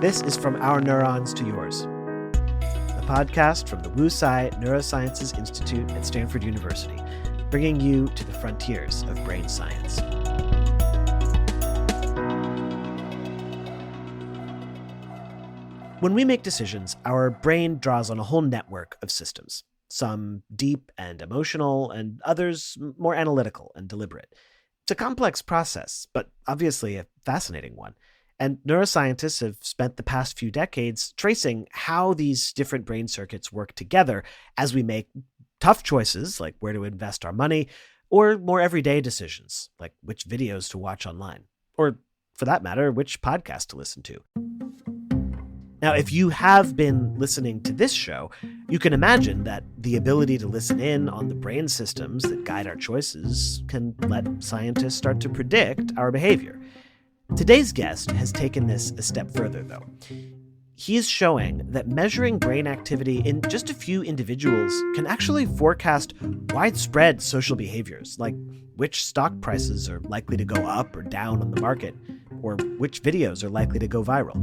This is From Our Neurons to Yours, a podcast from the Wu Tsai Neurosciences Institute at Stanford University, bringing you to the frontiers of brain science. When we make decisions, our brain draws on a whole network of systems, some deep and emotional, and others more analytical and deliberate. It's a complex process, but obviously a fascinating one. And neuroscientists have spent the past few decades tracing how these different brain circuits work together as we make tough choices, like where to invest our money, or more everyday decisions, like which videos to watch online, or for that matter, which podcast to listen to. Now, if you have been listening to this show, you can imagine that the ability to listen in on the brain systems that guide our choices can let scientists start to predict our behavior. Today's guest has taken this a step further, though. He is showing that measuring brain activity in just a few individuals can actually forecast widespread social behaviors, like which stock prices are likely to go up or down on the market, or which videos are likely to go viral.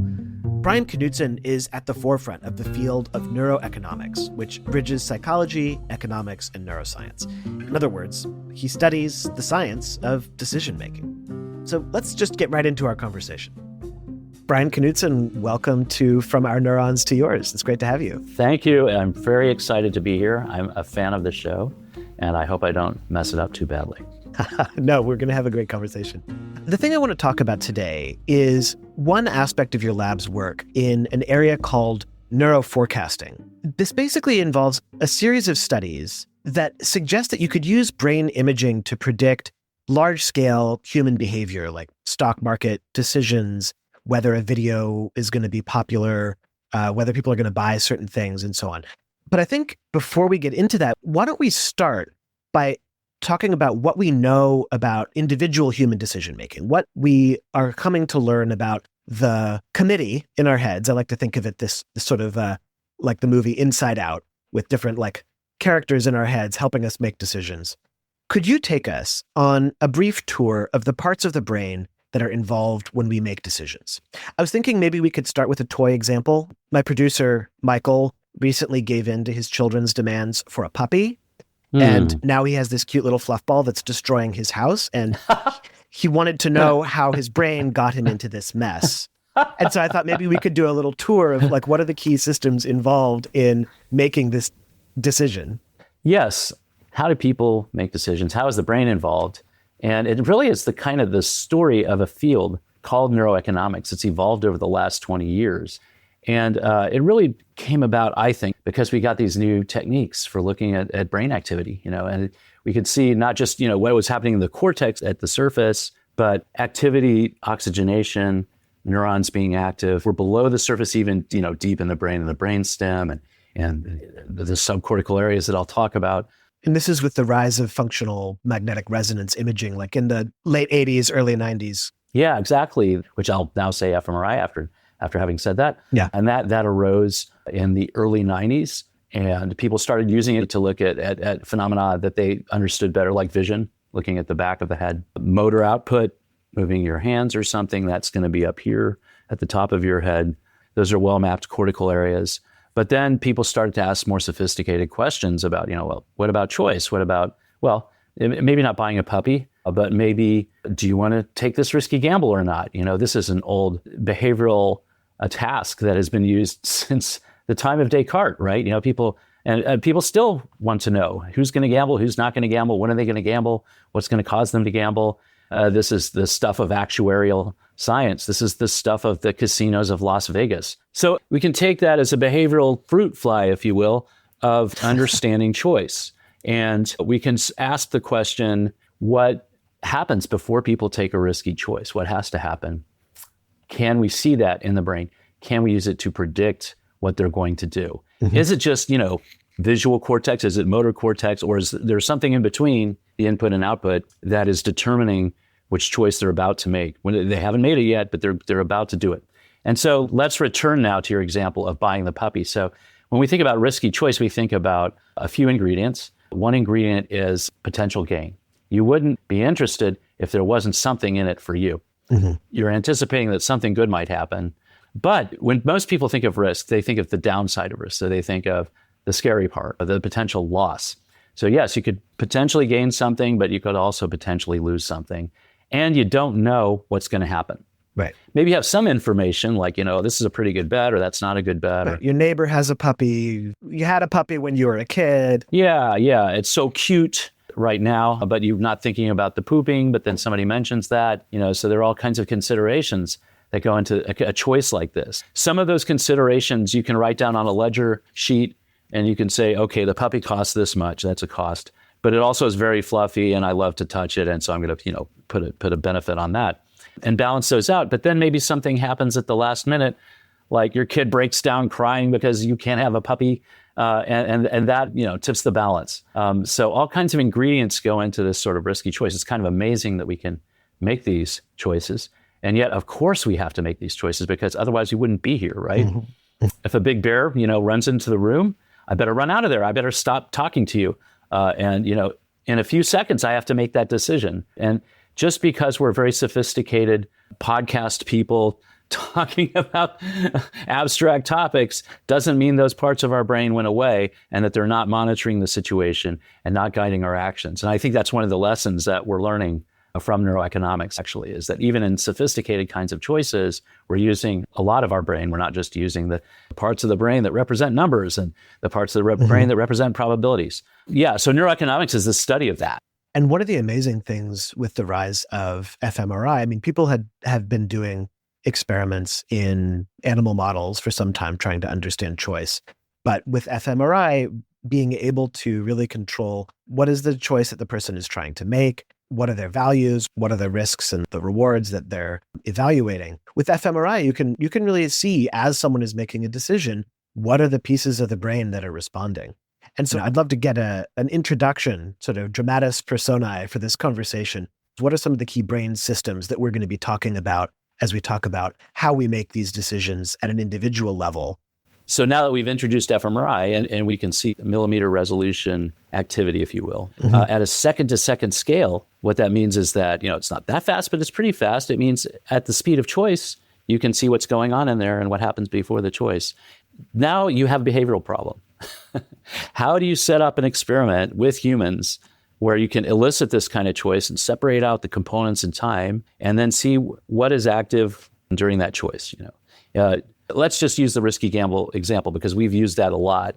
Brian Knutson is at the forefront of the field of neuroeconomics, which bridges psychology, economics, and neuroscience. In other words, he studies the science of decision-making. So let's just get right into our conversation. Brian Knutson, welcome to From Our Neurons to Yours. It's great to have you. Thank you. I'm very excited to be here. I'm a fan of the show, and I hope I don't mess it up too badly. No, we're going to have a great conversation. The thing I want to talk about today is one aspect of your lab's work in an area called NeuroForecasting. This basically involves a series of studies that suggest that you could use brain imaging to predict large-scale human behavior, like stock market decisions, whether a video is going to be popular, whether people are going to buy certain things, and so on. But I think before we get into that, why don't we start by talking about what we know about individual human decision-making, what we are coming to learn about the committee in our heads. I like to think of it this sort of like the movie Inside Out, with different like characters in our heads helping us make decisions. Could you take us on a brief tour of the parts of the brain that are involved when we make decisions? I was thinking maybe we could start with a toy example. My producer, Michael, recently gave in to his children's demands for a puppy. And now he has this cute little fluff ball that's destroying his house. And he wanted to know how his brain got him into this mess. And so I thought maybe we could do a little tour of like, what are the key systems involved in making this decision? Yes. How do people make decisions? How is the brain involved? And it really is the story of a field called neuroeconomics. It's evolved over the last 20 years. And it really came about, I think, because we got these new techniques for looking at brain activity, and we could see not just, what was happening in the cortex at the surface, but activity, oxygenation, neurons being active. We're below the surface, even, deep in the brain and the brainstem and the subcortical areas that I'll talk about. And this is with the rise of functional magnetic resonance imaging, like in the late 80s, early 90s. Yeah, exactly, which I'll now say fMRI after having said that. Yeah. And that arose in the early 90s, and people started using it to look at phenomena that they understood better, like vision, looking at the back of the head, motor output, moving your hands or something, that's going to be up here at the top of your head. Those are well-mapped cortical areas. But then people started to ask more sophisticated questions about, what about choice? What about, maybe not buying a puppy, but maybe, do you want to take this risky gamble or not? This is an old behavioral task that has been used since the time of Descartes, right? People still want to know who's going to gamble, who's not going to gamble, when are they going to gamble, what's going to cause them to gamble. This is the stuff of actuarial science. This is the stuff of the casinos of Las Vegas. So we can take that as a behavioral fruit fly, if you will, of understanding choice. And we can ask the question, what happens before people take a risky choice? What has to happen? Can we see that in the brain? Can we use it to predict what they're going to do? Mm-hmm. Is it just, visual cortex? Is it motor cortex? Or is there something in between the input and output that is determining which choice they're about to make? When they haven't made it yet, but they're about to do it. And so let's return now to your example of buying the puppy. So when we think about risky choice, we think about a few ingredients. One ingredient is potential gain. You wouldn't be interested if there wasn't something in it for you. You're anticipating that something good might happen. But when most people think of risk, they think of the downside of risk. So they think of the scary part, the potential loss. So yes, you could potentially gain something, but you could also potentially lose something. And you don't know what's going to happen. Right. Maybe you have some information like, this is a pretty good bet or that's not a good bet. Right. Your neighbor has a puppy. You had a puppy when you were a kid. Yeah. It's so cute right now, but you're not thinking about the pooping, but then somebody mentions that, so there are all kinds of considerations that go into a choice like this. Some of those considerations you can write down on a ledger sheet and you can say, okay, the puppy costs this much, that's a cost, but it also is very fluffy and I love to touch it. And so I'm going to, put a benefit on that and balance those out. But then maybe something happens at the last minute, like your kid breaks down crying because you can't have a puppy. And that, tips the balance. So all kinds of ingredients go into this sort of risky choice. It's kind of amazing that we can make these choices. And yet, of course, we have to make these choices because otherwise we wouldn't be here, right? If a big bear, runs into the room, I better run out of there. I better stop talking to you. And in a few seconds, I have to make that decision. And just because we're very sophisticated podcast people talking about abstract topics doesn't mean those parts of our brain went away and that they're not monitoring the situation and not guiding our actions. And I think that's one of the lessons that we're learning from neuroeconomics, actually, is that even in sophisticated kinds of choices, we're using a lot of our brain. We're not just using the parts of the brain that represent numbers and the parts of the brain that represent probabilities. Yeah, so neuroeconomics is the study of that. And one of the amazing things with the rise of fMRI, people have been doing experiments in animal models for some time trying to understand choice. But with fMRI, being able to really control what is the choice that the person is trying to make, what are their values, what are the risks and the rewards that they're evaluating. With fMRI, you can really see as someone is making a decision, what are the pieces of the brain that are responding. And so I'd love to get an introduction, sort of dramatis personae for this conversation. What are some of the key brain systems that we're going to be talking about as we talk about how we make these decisions at an individual level? So now that we've introduced fMRI and we can see millimeter resolution activity, if you will, at a second-to-second scale, what that means is that, it's not that fast, but it's pretty fast. It means at the speed of choice, you can see what's going on in there and what happens before the choice. Now you have a behavioral problem. How do you set up an experiment with humans where you can elicit this kind of choice and separate out the components in time and then see what is active during that choice? Let's just use the risky gamble example because we've used that a lot.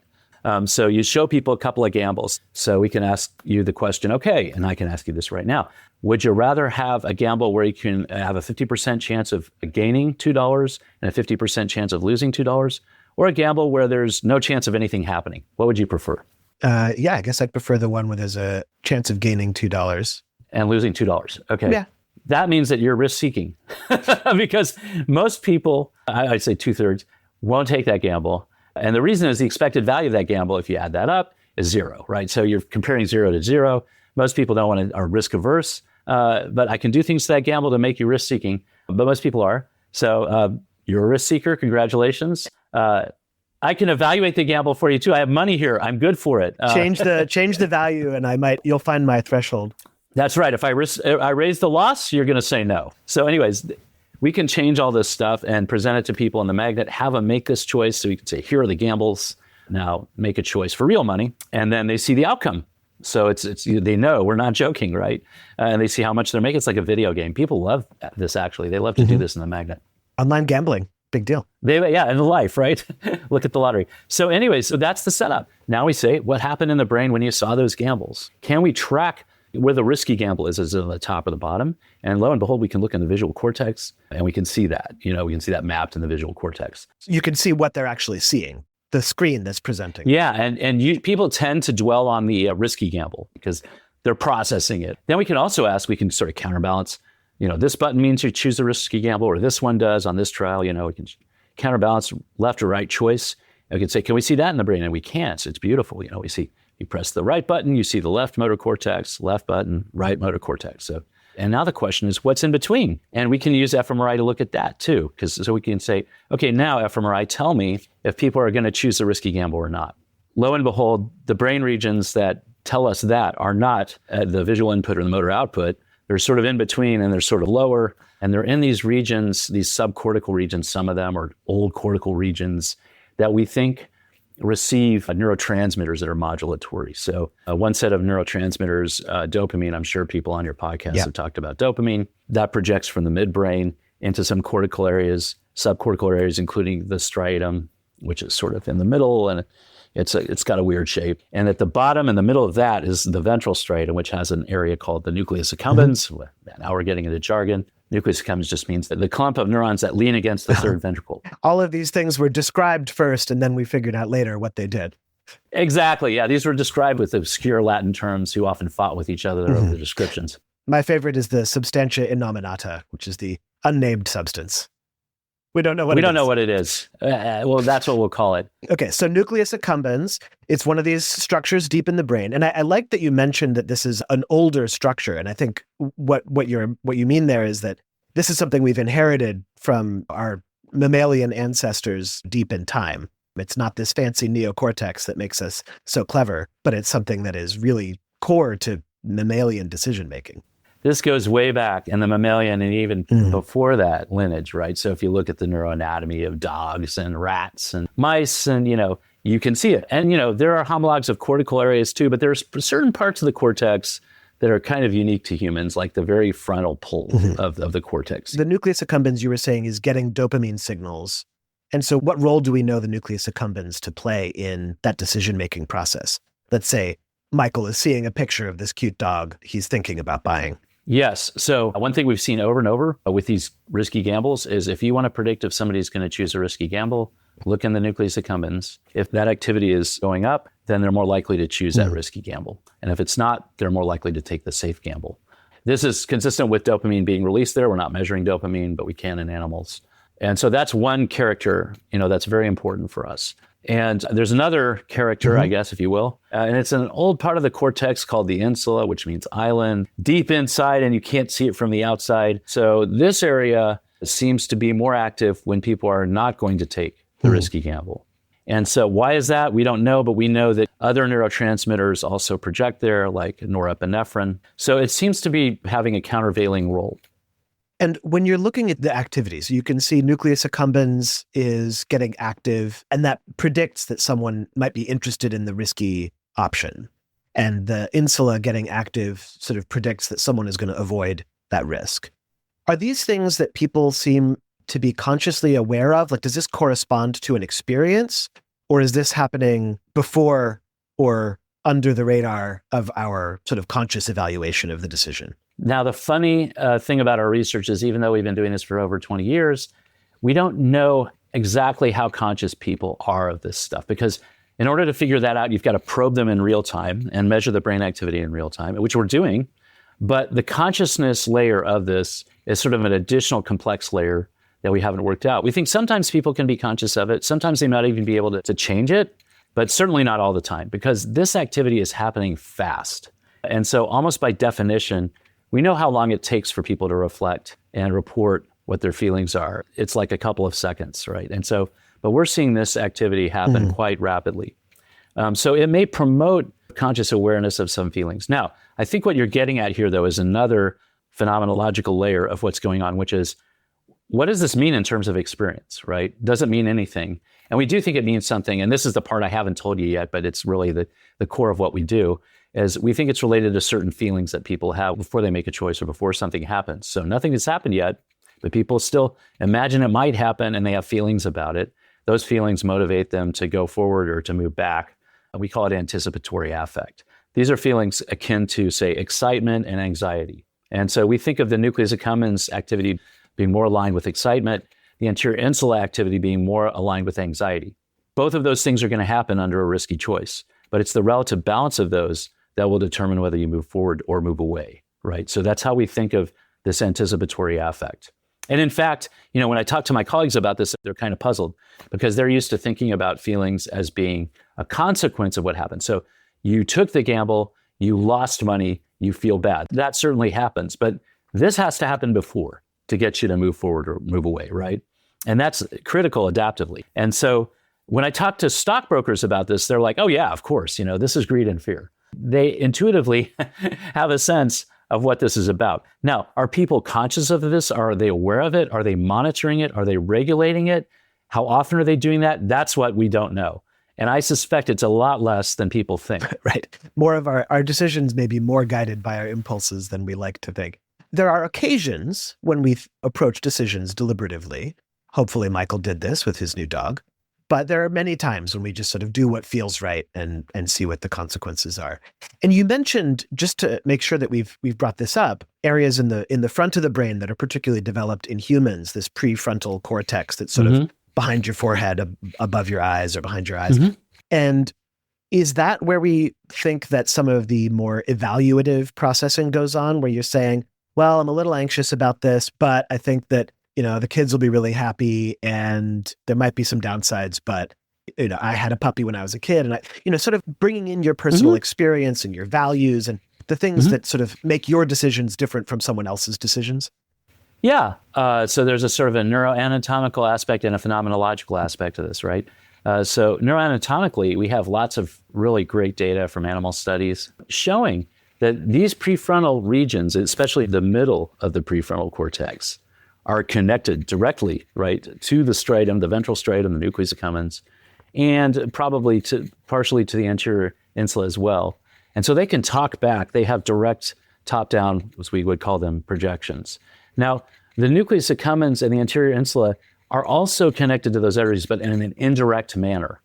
So you show people a couple of gambles. So we can ask you the question, okay, and I can ask you this right now. Would you rather have a gamble where you can have a 50% chance of gaining $2 and a 50% chance of losing $2? Or a gamble where there's no chance of anything happening? What would you prefer? I guess I'd prefer the one where there's a chance of gaining $2. And losing $2. Okay. Yeah. That means that you're risk-seeking because most people, I'd say 2/3, won't take that gamble. And the reason is the expected value of that gamble, if you add that up, is 0, right? So you're comparing 0 to 0. Most people are risk-averse, but I can do things to that gamble to make you risk-seeking, but most people are. So you're a risk-seeker, congratulations. I can evaluate the gamble for you too. I have money here. I'm good for it. Change the value, and you'll find my threshold. That's right. If I raise the loss, you're going to say no. So, anyways, we can change all this stuff and present it to people in the magnet. Have them make this choice. So we can say, here are the gambles. Now make a choice for real money, and then they see the outcome. So they know we're not joking, right? And they see how much they're making. It's like a video game. People love this. Actually, they love to do this in the magnet. Online gambling. Big deal. In life, right? Look at the lottery. So anyway, so that's the setup. Now we say, what happened in the brain when you saw those gambles? Can we track where the risky gamble is it on the top or the bottom? And lo and behold, we can look in the visual cortex and we can see that. We can see that mapped in the visual cortex. You can see what they're actually seeing, the screen that's presenting. Yeah, and people tend to dwell on the risky gamble because they're processing it. Then we can also we can sort of counterbalance. This button means you choose a risky gamble, or this one does on this trial. We can counterbalance left or right choice. And we can say, can we see that in the brain? And we can't. So it's beautiful. We see you press the right button, you see the left motor cortex, left button, right motor cortex. So, and now the question is, what's in between? And we can use fMRI to look at that too, so we can say, okay, now fMRI, tell me if people are going to choose the risky gamble or not. Lo and behold, the brain regions that tell us that are not the visual input or the motor output. They're sort of in between and they're sort of lower. And they're in these regions, these subcortical regions, some of them are old cortical regions that we think receive neurotransmitters that are modulatory. So one set of neurotransmitters, dopamine, I'm sure people on your podcast have talked about dopamine, that projects from the midbrain into some cortical areas, subcortical areas, including the striatum, which is sort of in the middle, and it's got a weird shape. And at the bottom in the middle of that is the ventral striatum, which has an area called the nucleus accumbens. Now we're getting into jargon. Nucleus accumbens just means that the clump of neurons that lean against the third ventricle. All of these things were described first, and then we figured out later what they did. Exactly. Yeah, these were described with obscure Latin terms who often fought with each other over the descriptions. My favorite is the substantia innominata, which is the unnamed substance. We don't know what it is. Well, that's what we'll call it. Okay, so nucleus accumbens, it's one of these structures deep in the brain. And I like that you mentioned that this is an older structure. And I think what you mean there is that this is something we've inherited from our mammalian ancestors deep in time. It's not this fancy neocortex that makes us so clever, but it's something that is really core to mammalian decision-making. This goes way back in the mammalian and even before that lineage, right? So if you look at the neuroanatomy of dogs and rats and mice, and, you can see it. And, there are homologs of cortical areas too, but there's certain parts of the cortex that are kind of unique to humans, like the very frontal pole of the cortex. The nucleus accumbens, you were saying, is getting dopamine signals. And so what role do we know the nucleus accumbens to play in that decision-making process? Let's say Michael is seeing a picture of this cute dog he's thinking about buying. Yes. So one thing we've seen over and over with these risky gambles is if you want to predict if somebody's going to choose a risky gamble, look in the nucleus accumbens. If that activity is going up, then they're more likely to choose that risky gamble. And if it's not, they're more likely to take the safe gamble. This is consistent with dopamine being released there. We're not measuring dopamine, but we can in animals. And so that's one character, that's very important for us. And there's another character, I guess, if you will, and it's an old part of the cortex called the insula, which means island, deep inside, and you can't see it from the outside. So this area seems to be more active when people are not going to take the risky gamble. And so why is that? We don't know, but we know that other neurotransmitters also project there, like norepinephrine. So it seems to be having a countervailing role. And when you're looking at the activities, you can see nucleus accumbens is getting active, and that predicts that someone might be interested in the risky option. And the insula getting active sort of predicts that someone is going to avoid that risk. Are these things that people seem to be consciously aware of? Like, does this correspond to an experience, or is this happening before or under the radar of our sort of conscious evaluation of the decision? Now, the funny thing about our research is even though we've been doing this for over 20 years, we don't know exactly how conscious people are of this stuff, because in order to figure that out, you've got to probe them in real time and measure the brain activity in real time, which we're doing. But the consciousness layer of this is sort of an additional complex layer that we haven't worked out. We think sometimes people can be conscious of it. Sometimes they might even be able to change it, but certainly not all the time, because this activity is happening fast. And so almost by definition, we know how long it takes for people to reflect and report what their feelings are. It's like a couple of seconds, right? And so, but we're seeing this activity happen quite rapidly. So it may promote conscious awareness of some feelings. Now, I think what you're getting at here, though, is another phenomenological layer of what's going on, which is, what does this mean in terms of experience, right? Does it mean anything? And we do think it means something. And this is the part I haven't told you yet, but it's really the core of what we do. Is we think it's related to certain feelings that people have before they make a choice or before something happens. So nothing has happened yet, but people still imagine it might happen and they have feelings about it. Those feelings motivate them to go forward or to move back. We call it anticipatory affect. These are feelings akin to, say, excitement and anxiety. And so we think of the nucleus accumbens activity being more aligned with excitement, the anterior insula activity being more aligned with anxiety. Both of those things are going to happen under a risky choice, but it's the relative balance of those that will determine whether you move forward or move away, right? So that's how we think of this anticipatory affect. And in fact, when I talk to my colleagues about this, they're kind of puzzled because they're used to thinking about feelings as being a consequence of what happened. So you took the gamble, you lost money, you feel bad. That certainly happens, but this has to happen before to get you to move forward or move away, right? And that's critical adaptively. And so when I talk to stockbrokers about this, they're like, oh yeah, of course, this is greed and fear. They intuitively have a sense of what this is about. Now, are people conscious of this? Are they aware of it? Are they monitoring it? Are they regulating it? How often are they doing that? That's what we don't know. And I suspect it's a lot less than people think. Right. More of our decisions may be more guided by our impulses than we like to think. There are occasions when we approach decisions deliberatively. Hopefully Michael did this with his new dog. But there are many times when we just sort of do what feels right and see what the consequences are. And you mentioned, just to make sure that we've brought this up, areas in the front of the brain that are particularly developed in humans, this prefrontal cortex that's sort of behind your forehead, above your eyes or behind your eyes. And is that where we think that some of the more evaluative processing goes on, where you're saying, well, I'm a little anxious about this, but I think that the kids will be really happy and there might be some downsides, but, I had a puppy when I was a kid, and sort of bringing in your personal experience and your values and the things that sort of make your decisions different from someone else's decisions. Yeah. So there's a sort of a neuroanatomical aspect and a phenomenological aspect to this, right? So neuroanatomically, we have lots of really great data from animal studies showing that these prefrontal regions, especially the middle of the prefrontal cortex, are connected directly, right, to the striatum, the ventral striatum, the nucleus accumbens, and probably partially to the anterior insula as well. And so they can talk back. They have direct top-down, as we would call them, projections. Now, the nucleus accumbens and the anterior insula are also connected to those arteries, but in an indirect manner.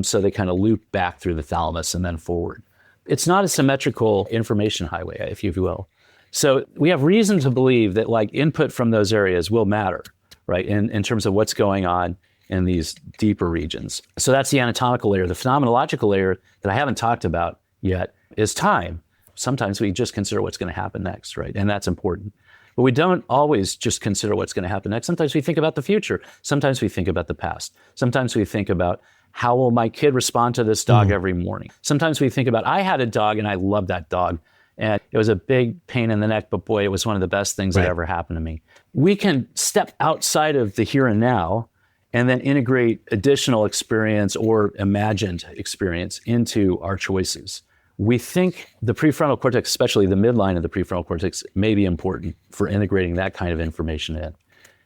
So they kind of loop back through the thalamus and then forward. It's not a symmetrical information highway, if you will. So we have reason to believe that input from those areas will matter, right, in terms of what's going on in these deeper regions. So that's the anatomical layer. The phenomenological layer that I haven't talked about yet is time. Sometimes we just consider what's going to happen next, right? And that's important. But we don't always just consider what's going to happen next. Sometimes we think about the future. Sometimes we think about the past. Sometimes we think about, how will my kid respond to this dog every morning? Sometimes we think about, I had a dog and I loved that dog. And it was a big pain in the neck, but boy, it was one of the best things that ever happened to me. We can step outside of the here and now and then integrate additional experience or imagined experience into our choices. We think the prefrontal cortex, especially the midline of the prefrontal cortex, may be important for integrating that kind of information in.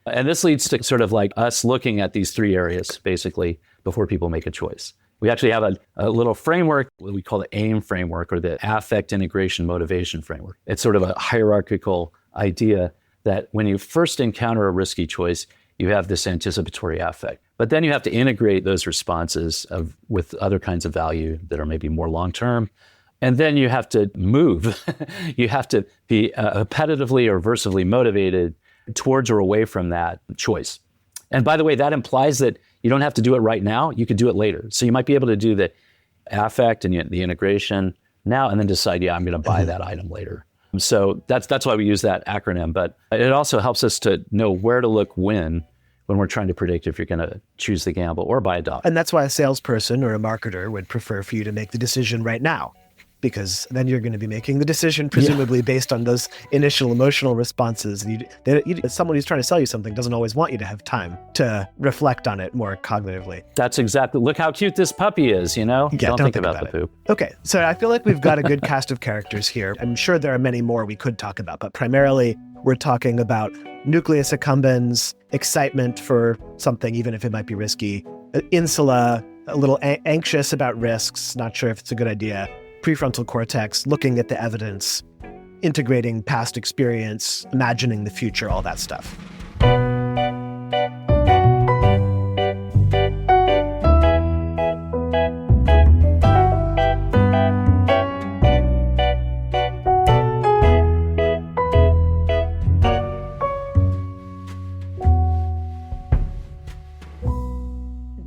And this leads to sort of us looking at these three areas, basically, before people make a choice. We actually have a little framework, what we call the AIM framework, or the Affect Integration Motivation Framework. It's sort of a hierarchical idea that when you first encounter a risky choice, you have this anticipatory affect. But then you have to integrate those responses with other kinds of value that are maybe more long-term. And then you have to move. You have to be appetitively or aversively motivated towards or away from that choice. And by the way, that implies that you don't have to do it right now. You could do it later. So you might be able to do the affect and the integration now and then decide, I'm going to buy that item later. So that's why we use that acronym. But it also helps us to know where to look when we're trying to predict if you're going to choose the gamble or buy a dog. And that's why a salesperson or a marketer would prefer for you to make the decision right now, because then you're going to be making the decision presumably based on those initial emotional responses. Someone who's trying to sell you something doesn't always want you to have time to reflect on it more cognitively. That's exactly. Look how cute this puppy is, Don't think about the poop. Okay, so I feel like we've got a good cast of characters here. I'm sure there are many more we could talk about, but primarily we're talking about nucleus accumbens, excitement for something, even if it might be risky, insula, a little anxious about risks, not sure if it's a good idea, prefrontal cortex, looking at the evidence, integrating past experience, imagining the future, all that stuff.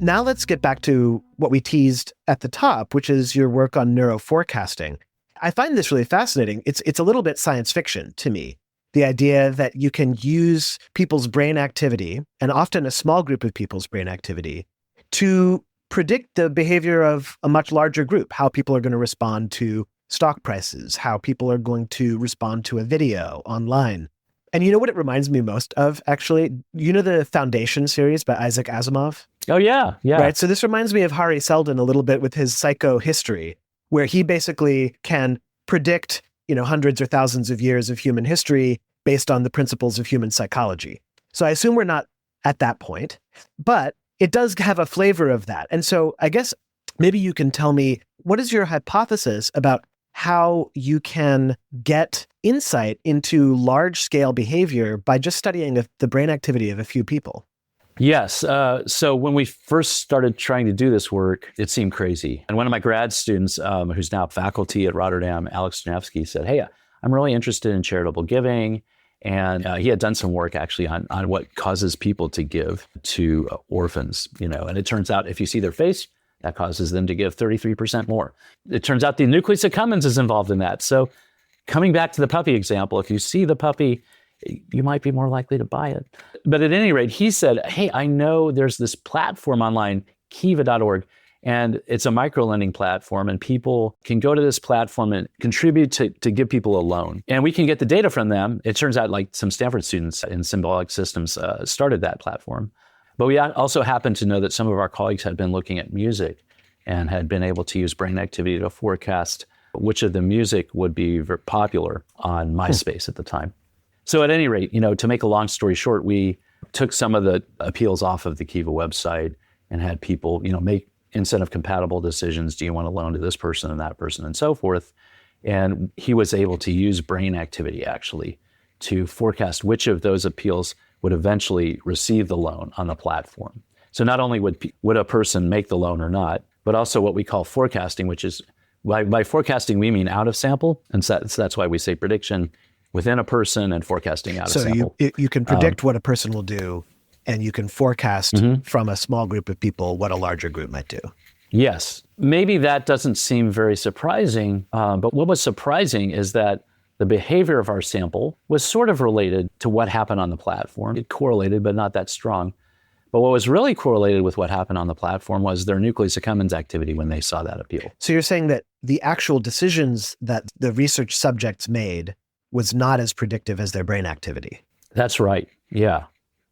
Now let's get back to what we teased at the top, which is your work on neuroforecasting. I find this really fascinating. It's a little bit science fiction to me. The idea that you can use people's brain activity, and often a small group of people's brain activity, to predict the behavior of a much larger group, how people are going to respond to stock prices, how people are going to respond to a video online. And you know what it reminds me most of, actually? You know the Foundation series by Isaac Asimov? Oh, yeah. Right. So this reminds me of Hari Seldon a little bit with his psychohistory, where he basically can predict, hundreds or thousands of years of human history based on the principles of human psychology. So I assume we're not at that point, but it does have a flavor of that. And so I guess maybe you can tell me, what is your hypothesis about how you can get insight into large-scale behavior by just studying the brain activity of a few people? Yes. So when we first started trying to do this work, it seemed crazy. And one of my grad students, who's now faculty at Rotterdam, Alex Janevsky, said, hey, I'm really interested in charitable giving. And he had done some work actually on what causes people to give to orphans, and it turns out if you see their face, that causes them to give 33% more. It turns out the nucleus accumbens is involved in that. So coming back to the puppy example, if you see the puppy, you might be more likely to buy it. But at any rate, he said, hey, I know there's this platform online, kiva.org, and it's a microlending platform, and people can go to this platform and contribute to give people a loan. And we can get the data from them. It turns out like some Stanford students in symbolic systems started that platform. But we also happen to know that some of our colleagues had been looking at music and had been able to use brain activity to forecast which of the music would be very popular on MySpace at the time. So at any rate, to make a long story short, we took some of the appeals off of the Kiva website and had people, make incentive compatible decisions. Do you want to loan to this person and that person and so forth? And he was able to use brain activity actually to forecast which of those appeals would eventually receive the loan on the platform. So not only would a person make the loan or not, but also what we call forecasting, which is by forecasting, we mean out of sample. And so that's why we say prediction within a person and forecasting out of sample. So you can predict what a person will do, and you can forecast from a small group of people what a larger group might do. Yes. Maybe that doesn't seem very surprising, but what was surprising is that the behavior of our sample was sort of related to what happened on the platform. It correlated, but not that strong. But what was really correlated with what happened on the platform was their nucleus accumbens activity when they saw that appeal. So you're saying that the actual decisions that the research subjects made was not as predictive as their brain activity. That's right. Yeah.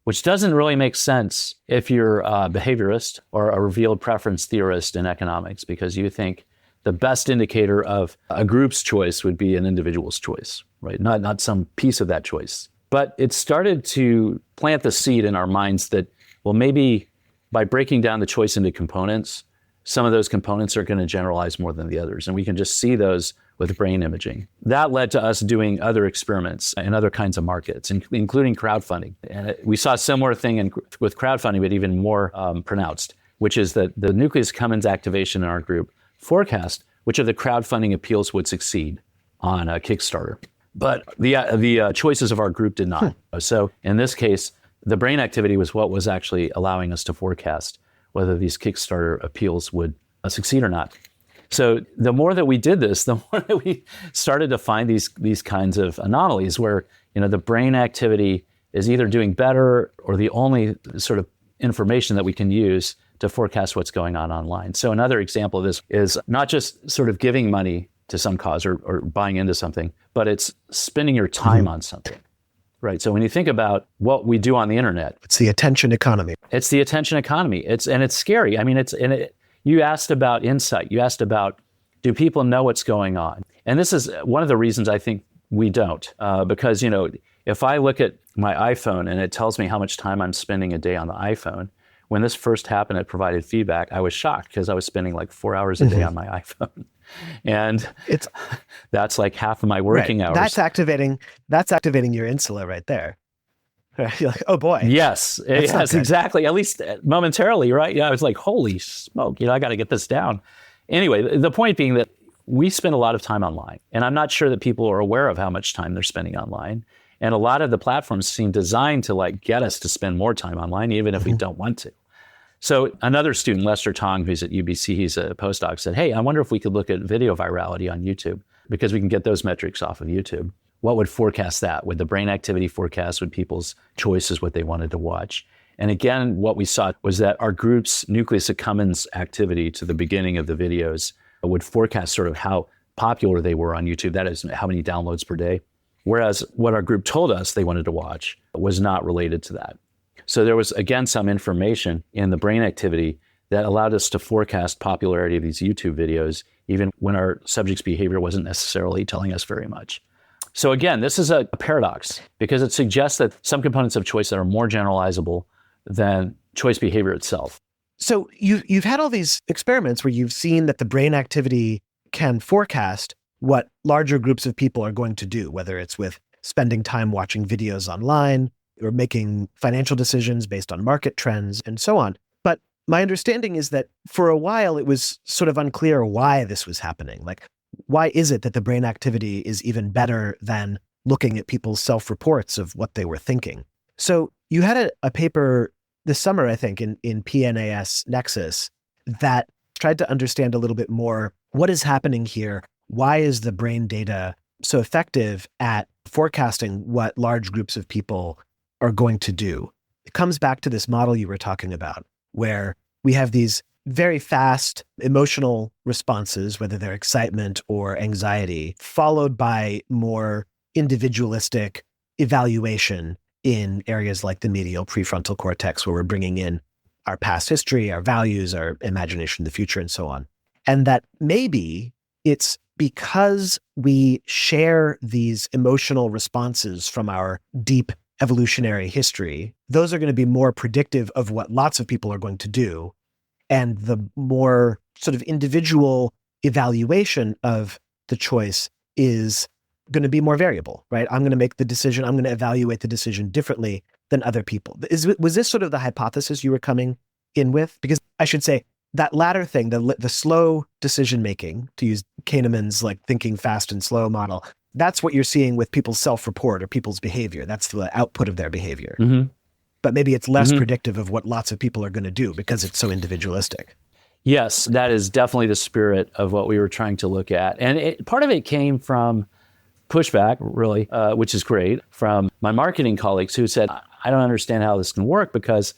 Which doesn't really make sense if you're a behaviorist or a revealed preference theorist in economics, because you think the best indicator of a group's choice would be an individual's choice, right? Not some piece of that choice. But it started to plant the seed in our minds that, well, maybe by breaking down the choice into components, some of those components are going to generalize more than the others. And we can just see those with brain imaging. That led to us doing other experiments in other kinds of markets, including crowdfunding. And we saw a similar thing with crowdfunding, but even more pronounced, which is that the nucleus accumbens activation in our group forecast which of the crowdfunding appeals would succeed on a Kickstarter. But the choices of our group did not. So in this case, the brain activity was what was actually allowing us to forecast whether these Kickstarter appeals would succeed or not. So the more that we did this, the more that we started to find these kinds of anomalies where, the brain activity is either doing better or the only sort of information that we can use to forecast what's going on online. So another example of this is not just sort of giving money to some cause or buying into something, but it's spending your time on something, right? So when you think about what we do on the internet, it's the attention economy. It's the attention economy. It's scary. I mean, you asked about insight. You asked about, do people know what's going on? And this is one of the reasons I think we don't, because, if I look at my iPhone and it tells me how much time I'm spending a day on the iPhone, when this first happened, it provided feedback. I was shocked because I was spending like 4 hours a day on my iPhone. And that's like half of my working hours. That's activating your insula right there. You're like, oh boy. Yes, exactly. At least momentarily, right? Yeah, I was like, holy smoke, I got to get this down. Anyway, the point being that we spend a lot of time online, and I'm not sure that people are aware of how much time they're spending online. And a lot of the platforms seem designed to get us to spend more time online, even if we don't want to. So another student, Lester Tong, who's at UBC, he's a postdoc, said, hey, I wonder if we could look at video virality on YouTube, because we can get those metrics off of YouTube. What would forecast that? Would the brain activity forecast? Would people's choices what they wanted to watch? And again, what we saw was that our group's nucleus accumbens activity to the beginning of the videos would forecast sort of how popular they were on YouTube. That is, how many downloads per day. Whereas what our group told us they wanted to watch was not related to that. So there was, again, some information in the brain activity that allowed us to forecast popularity of these YouTube videos, even when our subject's behavior wasn't necessarily telling us very much. So again, this is a paradox because it suggests that some components of choice that are more generalizable than choice behavior itself. So you've had all these experiments where you've seen that the brain activity can forecast what larger groups of people are going to do, whether it's with spending time watching videos online or making financial decisions based on market trends and so on. But my understanding is that for a while, it was sort of unclear why this was happening. Like, why is it that the brain activity is even better than looking at people's self-reports of what they were thinking? So you had a paper this summer, I think, in PNAS Nexus that tried to understand a little bit more what is happening here. Why is the brain data so effective at forecasting what large groups of people are going to do? It comes back to this model you were talking about, where we have these very fast emotional responses, whether they're excitement or anxiety, followed by more individualistic evaluation in areas like the medial prefrontal cortex, where we're bringing in our past history, our values, our imagination of the future, and so on. And that maybe it's because we share these emotional responses from our deep evolutionary history, those are going to be more predictive of what lots of people are going to do. And the more sort of individual evaluation of the choice is going to be more variable, right? I'm going to make the decision, I'm going to evaluate the decision differently than other people. Was this sort of the hypothesis you were coming in with? Because I should say that latter thing, the slow decision-making, to use Kahneman's like thinking fast and slow model, that's what you're seeing with people's self-report or people's behavior. That's the output of their behavior. Mm-hmm. But maybe it's less predictive of what lots of people are going to do because it's so individualistic. Yes, that is definitely the spirit of what we were trying to look at. And part of it came from pushback, really, which is great, from my marketing colleagues who said, I don't understand how this can work, because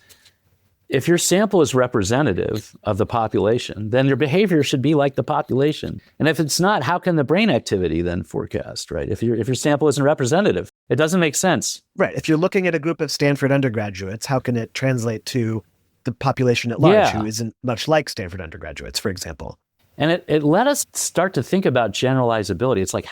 if your sample is representative of the population, then your behavior should be like the population. And if it's not, how can the brain activity then forecast, right? If your sample isn't representative, it doesn't make sense. Right. If you're looking at a group of Stanford undergraduates, how can it translate to the population at large who isn't much like Stanford undergraduates, for example? And it let us start to think about generalizability. It's like,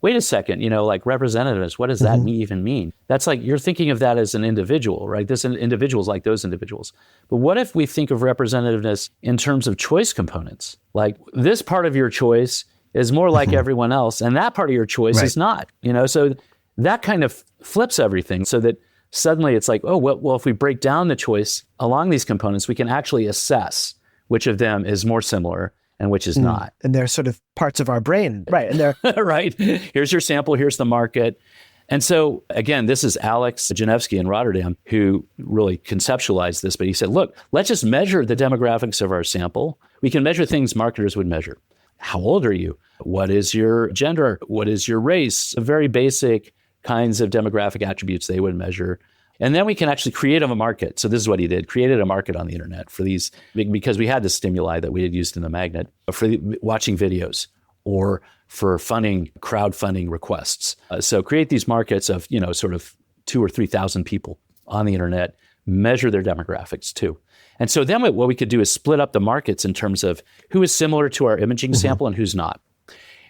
wait a second, like representativeness, what does that even mean? That's like, you're thinking of that as an individual, right? This individual is like those individuals. But what if we think of representativeness in terms of choice components? Like, this part of your choice is more like everyone else, and that part of your choice is not, So that kind of flips everything, so that suddenly it's like, oh, well, if we break down the choice along these components, we can actually assess which of them is more similar and which is not. And they're sort of parts of our brain. Right. And they're right. Here's your sample, here's the market. And so again, this is Alex Janevsky in Rotterdam who really conceptualized this, but he said, look, let's just measure the demographics of our sample. We can measure things marketers would measure. How old are you? What is your gender? What is your race? Very basic kinds of demographic attributes they would measure. And then we can actually create a market. So this is what he did, created a market on the internet for these, because we had the stimuli that we had used in the magnet for watching videos or for crowdfunding requests. So create these markets of, sort of 2,000 or 3,000 people on the internet, measure their demographics too. And so then what we could do is split up the markets in terms of who is similar to our imaging sample and who's not.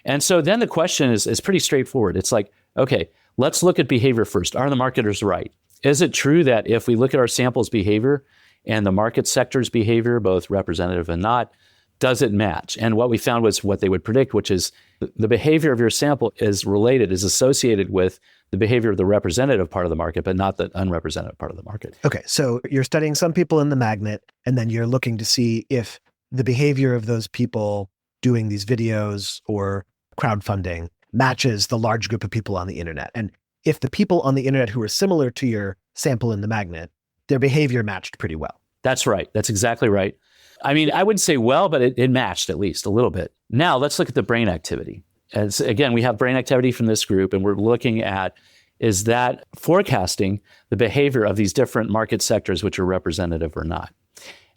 And so then the question is pretty straightforward. It's like, okay, let's look at behavior first. Are the marketers right? Is it true that if we look at our sample's behavior and the market sector's behavior, both representative and not, does it match? And what we found was what they would predict, which is the behavior of your sample is associated with the behavior of the representative part of the market, but not the unrepresentative part of the market. Okay, so you're studying some people in the magnet, and then you're looking to see if the behavior of those people doing these videos or crowdfunding matches the large group of people on the internet. And if the people on the internet who are similar to your sample in the magnet, their behavior matched pretty well. That's right. That's exactly right. I mean, I wouldn't say well, but it matched at least a little bit. Now let's look at the brain activity. As again, we have brain activity from this group, and we're looking at, is that forecasting the behavior of these different market sectors, which are representative or not?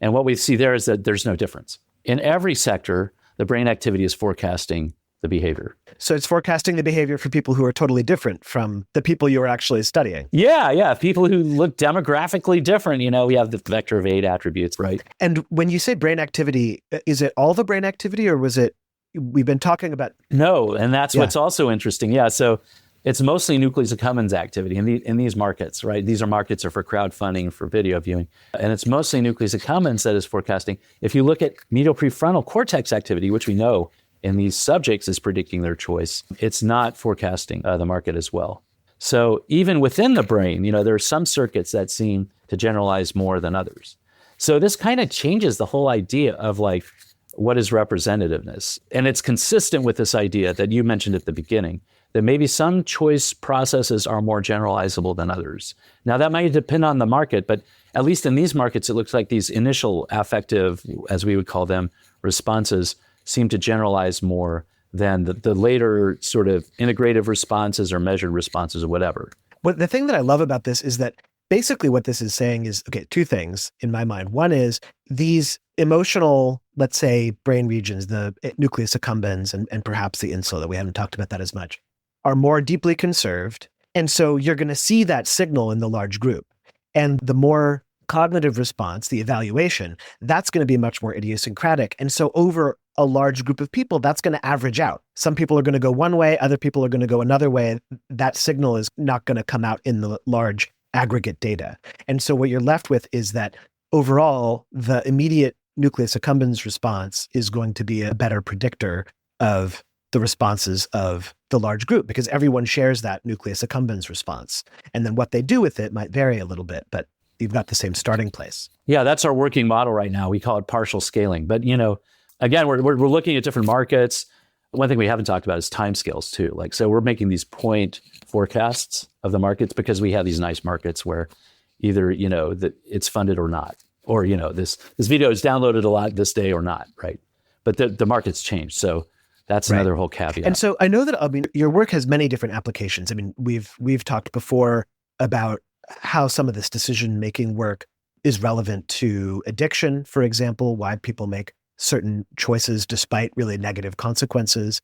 And what we see there is that there's no difference. In every sector, the brain activity is forecasting the behavior. So it's forecasting the behavior for people who are totally different from the people you were actually studying. Yeah. People who look demographically different. We have the vector of 8 attributes, right? And when you say brain activity, is it all the brain activity, or was it, we've been talking about? No, and that's what's also interesting. Yeah, so it's mostly nucleus accumbens activity in these markets, right? These are markets are for crowdfunding, for video viewing. And it's mostly nucleus accumbens that is forecasting. If you look at medial prefrontal cortex activity, which we know in these subjects is predicting their choice, it's not forecasting the market as well. So even within the brain, there are some circuits that seem to generalize more than others. So this kind of changes the whole idea of like, what is representativeness? And it's consistent with this idea that you mentioned at the beginning, that maybe some choice processes are more generalizable than others. Now that might depend on the market, but at least in these markets, it looks like these initial affective, as we would call them, responses seem to generalize more than the later sort of integrative responses or measured responses or whatever. Well, the thing that I love about this is that basically what this is saying is, okay, two things in my mind. One is these emotional, let's say, brain regions, the nucleus accumbens and perhaps the insula, we haven't talked about that as much, are more deeply conserved. And so you're going to see that signal in the large group. And the more cognitive response, the evaluation, that's going to be much more idiosyncratic. And so over a large group of people, that's going to average out. Some people are going to go one way, other people are going to go another way. That signal is not going to come out in the large aggregate data. And so what you're left with is that overall, the immediate nucleus accumbens response is going to be a better predictor of the responses of the large group because everyone shares that nucleus accumbens response. And then what they do with it might vary a little bit, but you've got the same starting place. Yeah, that's our working model right now. We call it partial scaling. But, again, we're looking at different markets. One thing we haven't talked about is timescales too. So we're making these point forecasts of the markets because we have these nice markets where either, that it's funded or not, or, this video is downloaded a lot this day or not, right? But the market's changed. So that's another whole caveat. And so I know that, your work has many different applications. We've talked before about how some of this decision-making work is relevant to addiction, for example, why people make certain choices despite really negative consequences.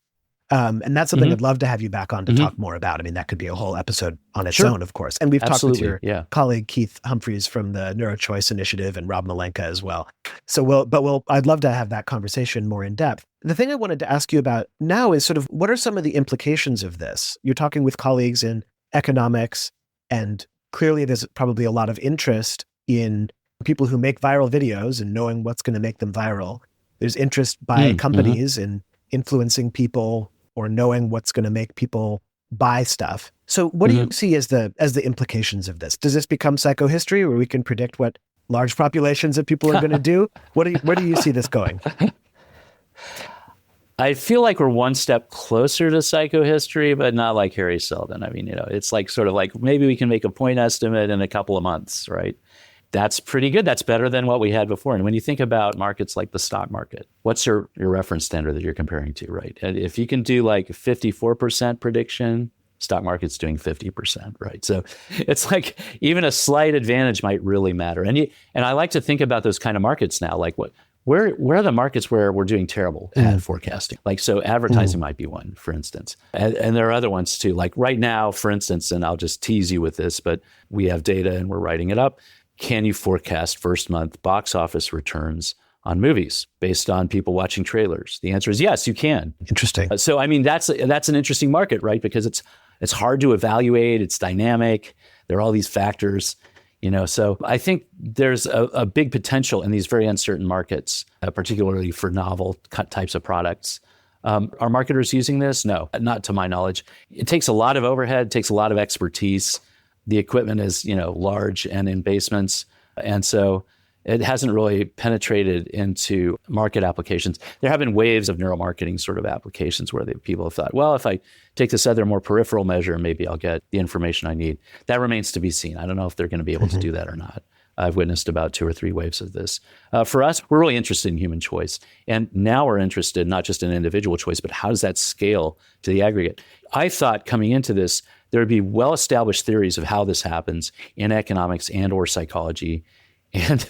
And that's something I'd love to have you back on to talk more about. That could be a whole episode on its own, of course. And we've talked with your colleague, Keith Humphreys from the NeuroChoice Initiative and Rob Malenka as well. So I'd love to have that conversation more in depth. The thing I wanted to ask you about now is sort of what are some of the implications of this? You're talking with colleagues in economics, and clearly there's probably a lot of interest in people who make viral videos and knowing what's going to make them viral. There's interest by companies in influencing people or knowing what's going to make people buy stuff. So what do you see as the implications of this? Does this become psychohistory where we can predict what large populations of people are going to do? Where do you see this going? I feel like we're one step closer to psychohistory, but not like Harry Seldon. It's like sort of like maybe we can make a point estimate in a couple of months, right? That's pretty good. That's better than what we had before. And when you think about markets like the stock market, what's your reference standard that you're comparing to, right? And if you can do like 54% prediction, stock market's doing 50%, right? So it's like even a slight advantage might really matter. And I like to think about those kind of markets now, like where are the markets where we're doing terrible at forecasting? So advertising might be one, for instance. And there are other ones too. Like right now, for instance, and I'll just tease you with this, but we have data and we're writing it up. Can you forecast first month box office returns on movies based on people watching trailers? The answer is yes, you can. Interesting. So that's an interesting market, right? Because it's hard to evaluate. It's dynamic. There are all these factors, So I think there's a big potential in these very uncertain markets, particularly for novel types of products. Are marketers using this? No, not to my knowledge. It takes a lot of overhead, takes a lot of expertise. The equipment is, large and in basements. And so it hasn't really penetrated into market applications. There have been waves of neuromarketing sort of applications where people have thought, well, if I take this other more peripheral measure, maybe I'll get the information I need. That remains to be seen. I don't know if they're going to be able to do that or not. I've witnessed about 2 or 3 waves of this. For us, we're really interested in human choice. And now we're interested not just in individual choice, but how does that scale to the aggregate? I thought coming into this, there would be well-established theories of how this happens in economics and or psychology. And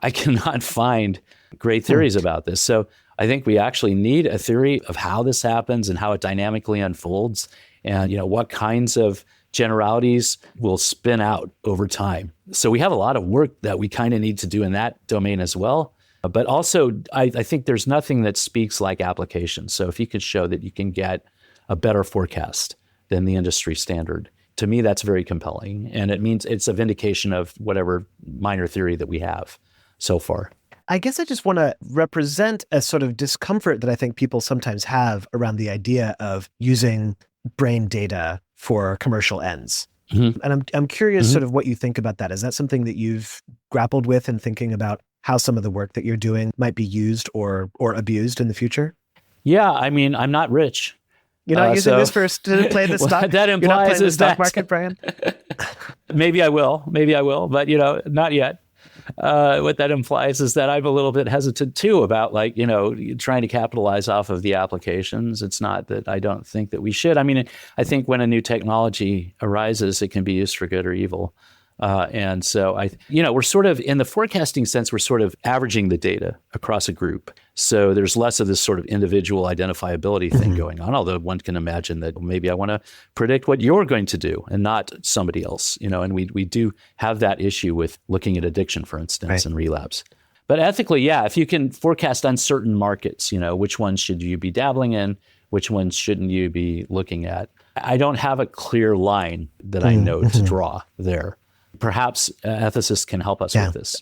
I cannot find great theories about this. So I think we actually need a theory of how this happens and how it dynamically unfolds, and what kinds of generalities will spin out over time. So we have a lot of work that we kind of need to do in that domain as well. But also, I think there's nothing that speaks like application. So if you could show that you can get a better forecast than the industry standard, to me, that's very compelling. And it means it's a vindication of whatever minor theory that we have so far. I guess I just want to represent a sort of discomfort that I think people sometimes have around the idea of using brain data for commercial ends. Mm-hmm. And I'm curious sort of what you think about that. Is that something that you've grappled with in thinking about how some of the work that you're doing might be used or abused in the future? Yeah, I mean, I'm not rich. You're not using this to play the stock? That implies you're not playing the stock that market, Brian? Maybe I will, but not yet. What that implies is that I'm a little bit hesitant too about trying to capitalize off of the applications. It's not that I don't think that we should. I mean, I think when a new technology arises, it can be used for good or evil. And so we're sort of, in the forecasting sense, we're sort of averaging the data across a group. So there's less of this sort of individual identifiability thing going on, although one can imagine that maybe I want to predict what you're going to do and not somebody else, and we do have that issue with looking at addiction, for instance, and relapse. But ethically, yeah, if you can forecast uncertain markets, which ones should you be dabbling in, which ones shouldn't you be looking at? I don't have a clear line that I know to draw there. Perhaps ethicists can help us with this.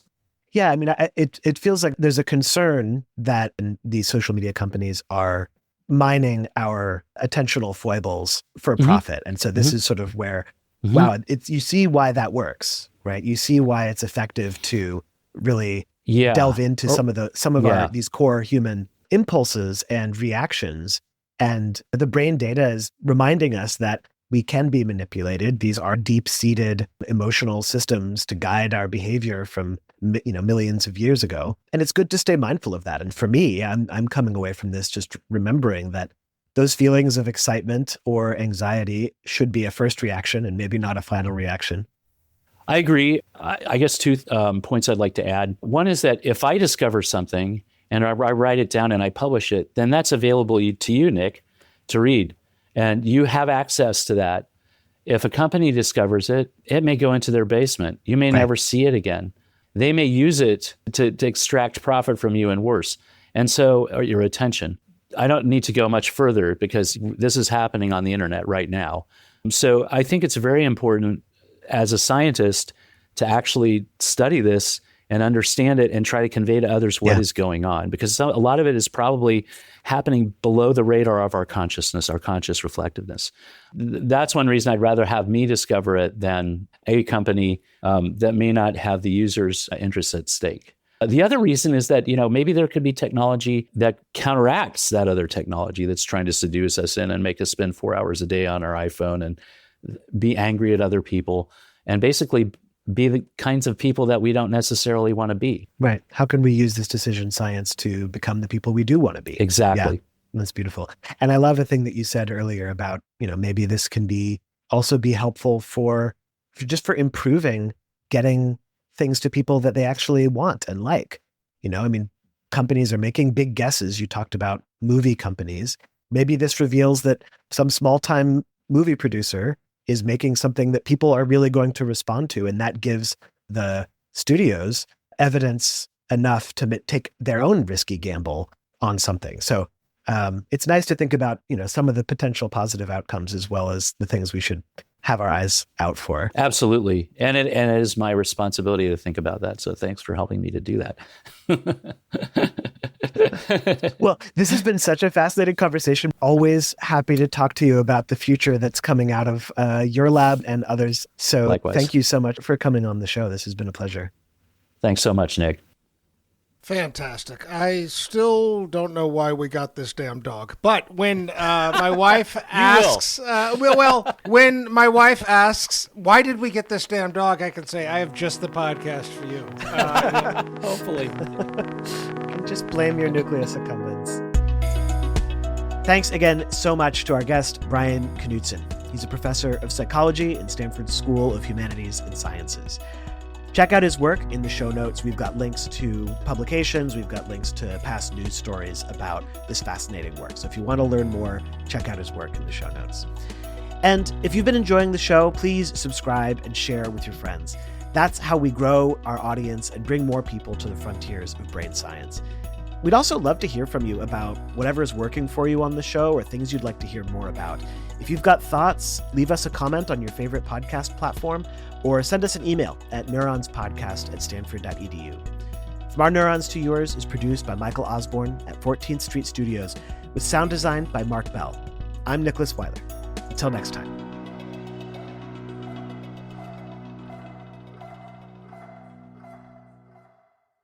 Yeah, I mean, it feels like there's a concern that these social media companies are mining our attentional foibles for profit. And so this is sort of where, wow, you see why that works, right? You see why it's effective to really delve into some of our these core human impulses and reactions. And the brain data is reminding us that we can be manipulated. These are deep-seated emotional systems to guide our behavior from millions of years ago. And it's good to stay mindful of that. And for me, I'm coming away from this just remembering that those feelings of excitement or anxiety should be a first reaction and maybe not a final reaction. I agree. I guess two points I'd like to add. One is that if I discover something and I write it down and I publish it, then that's available to you, Nick, to read. And you have access to that. If a company discovers it, it may go into their basement. You may never see it again. They may use it to extract profit from you and worse. And so, or your attention. I don't need to go much further because this is happening on the internet right now. So I think it's very important as a scientist to actually study this and understand it and try to convey to others what is going on, because a lot of it is probably happening below the radar of our consciousness, our conscious reflectiveness. That's one reason I'd rather have me discover it than a company that may not have the user's interests at stake. The other reason is that, maybe there could be technology that counteracts that other technology that's trying to seduce us in and make us spend 4 hours a day on our iPhone and be angry at other people and basically be the kinds of people that we don't necessarily want to be. Right. How can we use this decision science to become the people we do want to be? Exactly. Yeah, that's beautiful. And I love the thing that you said earlier about, maybe this can also be helpful for improving getting things to people that they actually want and like. Companies are making big guesses. You talked about movie companies. Maybe this reveals that some small-time movie producer is making something that people are really going to respond to. And that gives the studios evidence enough to take their own risky gamble on something. So it's nice to think about, some of the potential positive outcomes as well as the things we should have our eyes out for. Absolutely. And it is my responsibility to think about that. So thanks for helping me to do that. Well, this has been such a fascinating conversation. Always happy to talk to you about the future that's coming out of your lab and others. So Likewise. Thank you so much for coming on the show. This has been a pleasure. Thanks so much, Nick. Fantastic. I still don't know why we got this damn dog. But when my wife asks, when my wife asks, why did we get this damn dog? I can say, I have just the podcast for you. Hopefully. You can just blame your nucleus accumbens. Thanks again so much to our guest, Brian Knutson. He's a professor of psychology in Stanford School of Humanities and Sciences. Check out his work in the show notes. We've got links to publications. We've got links to past news stories about this fascinating work. So if you want to learn more, check out his work in the show notes. And if you've been enjoying the show, please subscribe and share with your friends. That's how we grow our audience and bring more people to the frontiers of brain science. We'd also love to hear from you about whatever is working for you on the show or things you'd like to hear more about. If you've got thoughts, leave us a comment on your favorite podcast platform or send us an email at neuronspodcast@stanford.edu. From Our Neurons to Yours is produced by Michael Osborne at 14th Street Studios with sound design by Mark Bell. I'm Nicholas Weiler. Until next time.